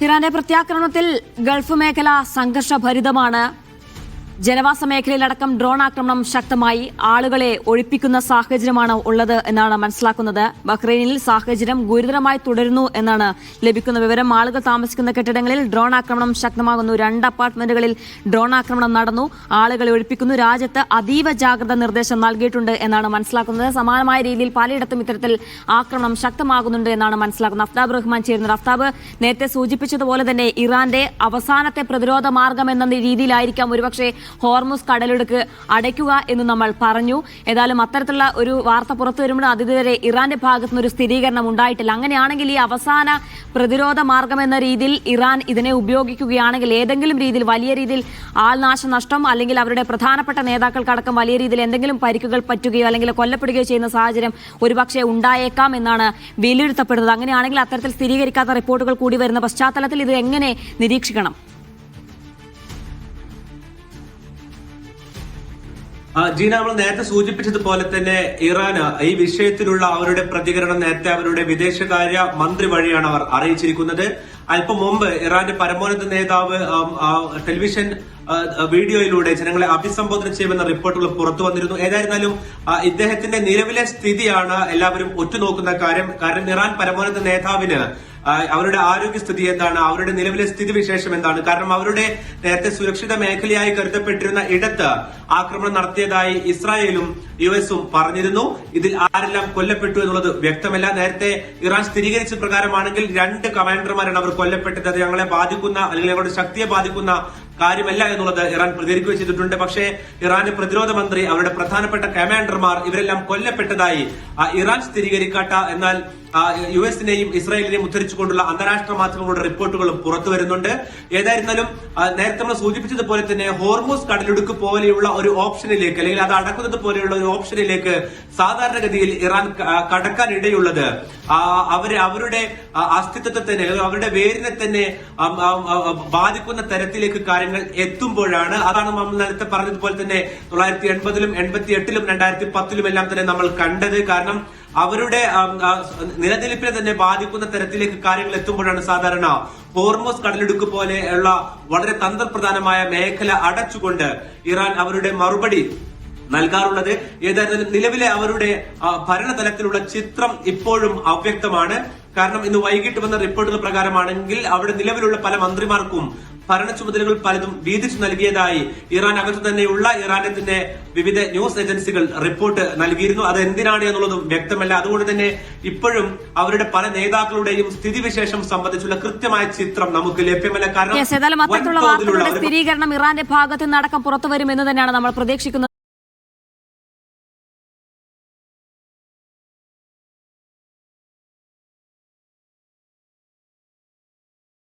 ഇറാന്റെ പ്രത്യാക്രമണത്തിൽ ഗൾഫ് മേഖല സംഘർഷഭരിതമാണ്. ജനവാസ മേഖലയിലടക്കം ഡ്രോൺ ആക്രമണം ശക്തമായി. ആളുകളെ ഒഴിപ്പിക്കുന്ന സാഹചര്യമാണ് ഉള്ളത് എന്നാണ് മനസ്സിലാക്കുന്നത്. ബഹ്റൈനിൽ സാഹചര്യം ഗുരുതരമായി തുടരുന്നു എന്നാണ് ലഭിക്കുന്ന വിവരം. ആളുകൾ താമസിക്കുന്ന കെട്ടിടങ്ങളിൽ ഡ്രോൺ ആക്രമണം ശക്തമാകുന്നു. 2 അപ്പാർട്ട്മെന്റുകളിൽ ഡ്രോൺ ആക്രമണം നടന്നു. ആളുകളെ ഒഴിപ്പിക്കുന്നു. രാജ്യത്ത് അതീവ ജാഗ്രത നിർദ്ദേശം നൽകിയിട്ടുണ്ട് എന്നാണ് മനസ്സിലാക്കുന്നത്. സമാനമായ രീതിയിൽ പലയിടത്തും ഇത്തരത്തിൽ ആക്രമണം ശക്തമാകുന്നുണ്ട് എന്നാണ് മനസ്സിലാക്കുന്നത്. അഫ്താബ് റഹ്മാൻ ചേരുന്നത്. അഫ്താബ്, നേരത്തെ സൂചിപ്പിച്ചതുപോലെ തന്നെ ഇറാന്റെ അവസാനത്തെ പ്രതിരോധ മാർഗം എന്ന രീതിയിലായിരിക്കാം ഒരുപക്ഷെ ഹോർമുസ് കടലിടുക്ക് അടയ്ക്കുക എന്ന് നമ്മൾ പറഞ്ഞു. ഏതായാലും അത്തരത്തിലുള്ള ഒരു വാർത്ത പുറത്തു വരുമ്പോൾ അതുവരെ ഇറാന്റെ ഭാഗത്തു നിന്ന് ഒരു സ്ഥിരീകരണം ഉണ്ടായിട്ടില്ല. അങ്ങനെയാണെങ്കിൽ ഈ അവസാന പ്രതിരോധ മാർഗം എന്ന രീതിയിൽ ഇറാൻ ഇതിനെ ഉപയോഗിക്കുകയാണെങ്കിൽ ഏതെങ്കിലും രീതിയിൽ വലിയ രീതിയിൽ ആൾനാശനഷ്ടം അല്ലെങ്കിൽ അവരുടെ പ്രധാനപ്പെട്ട നേതാക്കൾക്കടക്കം വലിയ രീതിയിൽ എന്തെങ്കിലും പരിക്കുകൾ പറ്റുകയോ അല്ലെങ്കിൽ കൊല്ലപ്പെടുകയോ ചെയ്യുന്ന സാഹചര്യം ഒരുപക്ഷെ ഉണ്ടായേക്കാം എന്നാണ് വിലയിരുത്തപ്പെടുന്നത്. അങ്ങനെയാണെങ്കിൽ അത്തരത്തിൽ സ്ഥിരീകരിക്കാത്ത റിപ്പോർട്ടുകൾ കൂടി വരുന്ന പശ്ചാത്തലത്തിൽ ഇത് എങ്ങനെ നിരീക്ഷിക്കണം? ജീന, നമ്മൾ നേരത്തെ സൂചിപ്പിച്ചതുപോലെ തന്നെ ഇറാന് ഈ വിഷയത്തിലുള്ള അവരുടെ പ്രതികരണം നേരത്തെ അവരുടെ വിദേശകാര്യ മന്ത്രി വഴിയാണ് അവർ അറിയിച്ചിരിക്കുന്നത്. അല്പം മുമ്പ് ഇറാന്റെ പരമോന്നത നേതാവ് ടെലിവിഷൻ വീഡിയോയിലൂടെ ജനങ്ങളെ അഭിസംബോധന ചെയ്യുമെന്ന റിപ്പോർട്ടുകൾ പുറത്തു വന്നിരുന്നു. ഏതായിരുന്നാലും ഇദ്ദേഹത്തിന്റെ നിലവിലെ സ്ഥിതിയാണ് എല്ലാവരും ഉറ്റുനോക്കുന്ന കാര്യം. കാരണം ഇറാൻ പരമോന്നത നേതാവിന് അവരുടെ ആരോഗ്യസ്ഥിതി എന്താണ്, അവരുടെ നിലവിലെ സ്ഥിതിവിശേഷം എന്താണ്? കാരണം അവരുടെ നേരത്തെ സുരക്ഷിത മേഖലയായി കരുതപ്പെട്ടിരുന്ന ഇടത്ത് ആക്രമണം നടത്തിയതായി ഇസ്രായേലും യുഎസും പറഞ്ഞിരുന്നു. ഇതിൽ ആരെല്ലാം കൊല്ലപ്പെട്ടു എന്നുള്ളത് വ്യക്തമല്ല. നേരത്തെ ഇറാൻ സ്ഥിരീകരിച്ച പ്രകാരമാണെങ്കിൽ 2 കമാൻഡർമാരാണ് അവർ കൊല്ലപ്പെട്ടത്. അത് ഞങ്ങളെ ബാധിക്കുന്ന അല്ലെങ്കിൽ ഞങ്ങളുടെ ശക്തിയെ ബാധിക്കുന്ന കാര്യമല്ല എന്നുള്ളത് ഇറാൻ പ്രതികരിക്കുകയും ചെയ്തിട്ടുണ്ട്. പക്ഷേ ഇറാന്റെ പ്രതിരോധ മന്ത്രി, അവരുടെ പ്രധാനപ്പെട്ട കമാൻഡർമാർ ഇവരെല്ലാം കൊല്ലപ്പെട്ടതായി ഇറാൻ സ്ഥിരീകരിക്കാട്ട എന്നാൽ യുഎസിനെയും ഇസ്രായേലിനെയും ഉദ്ധരിച്ചുകൊണ്ടുള്ള അന്താരാഷ്ട്ര മാധ്യമങ്ങളുടെ റിപ്പോർട്ടുകളും പുറത്തു വരുന്നുണ്ട്. ഏതായിരുന്നാലും നേരത്തെ നമ്മൾ സൂചിപ്പിച്ചതുപോലെ തന്നെ ഹോർമുസ് കടലിടുക്ക് പോലെയുള്ള ഒരു ഓപ്ഷനിലേക്ക് അല്ലെങ്കിൽ അത് അടക്കുന്നത് പോലെയുള്ള ഒരു ഓപ്ഷനിലേക്ക് സാധാരണഗതിയിൽ ഇറാൻ കടക്കാനിടയുള്ളത് അവരുടെ അസ്തിത്വത്തെ തന്നെ അവരുടെ വേരിനെ തന്നെ ബാധിക്കുന്ന തരത്തിലേക്ക് കാര്യങ്ങൾ എത്തുമ്പോഴാണ്. അതാണ് നമ്മൾ നേരത്തെ പറഞ്ഞതുപോലെ തന്നെ 1980-ലും 88-ലും 2010-ലും എല്ലാം തന്നെ നമ്മൾ കണ്ടത്. കാരണം അവരുടെ നിലനിൽപ്പിനെ തന്നെ ബാധിക്കുന്ന തരത്തിലേക്ക് കാര്യങ്ങൾ എത്തുമ്പോഴാണ് സാധാരണ ഹോർമുസ് കടലിടുക്ക് പോലെയുള്ള വളരെ തന്ത്രപ്രധാനമായ മേഖല അടച്ചുകൊണ്ട് ഇറാൻ അവരുടെ മറുപടി നൽകാറുള്ളത്. ഏതായാലും നിലവിലെ അവരുടെ ഭരണതലത്തിലുള്ള ചിത്രം ഇപ്പോഴും അവ്യക്തമാണ്. കാരണം ഇന്ന് വൈകിട്ട് വന്ന റിപ്പോർട്ടുകൾ പ്രകാരമാണെങ്കിൽ അവിടെ നിലവിലുള്ള പല മന്ത്രിമാർക്കും ഭരണ ചുമതലകൾ പലതും വീതിച്ചു നൽകിയതായി ഇറാൻ അകത്തു തന്നെയുള്ള ഇറാന്റെ തന്നെ വിവിധ ന്യൂസ് ഏജൻസികൾ റിപ്പോർട്ട് നൽകിയിരുന്നു. അത് എന്തിനാണ് എന്നുള്ളതും വ്യക്തമല്ല. അതുകൊണ്ട് തന്നെ ഇപ്പോഴും അവരുടെ പല നേതാക്കളുടെയും സ്ഥിതിവിശേഷം സംബന്ധിച്ചുള്ള കൃത്യമായ ചിത്രം നമുക്ക് ലഭ്യമല്ല. കാരണം സ്ഥിരീകരണം ഇറാന്റെ ഭാഗത്ത് നിന്നടക്കം പുറത്തുവരും എന്ന് തന്നെയാണ് നമ്മൾ പ്രതീക്ഷിക്കുന്നത്.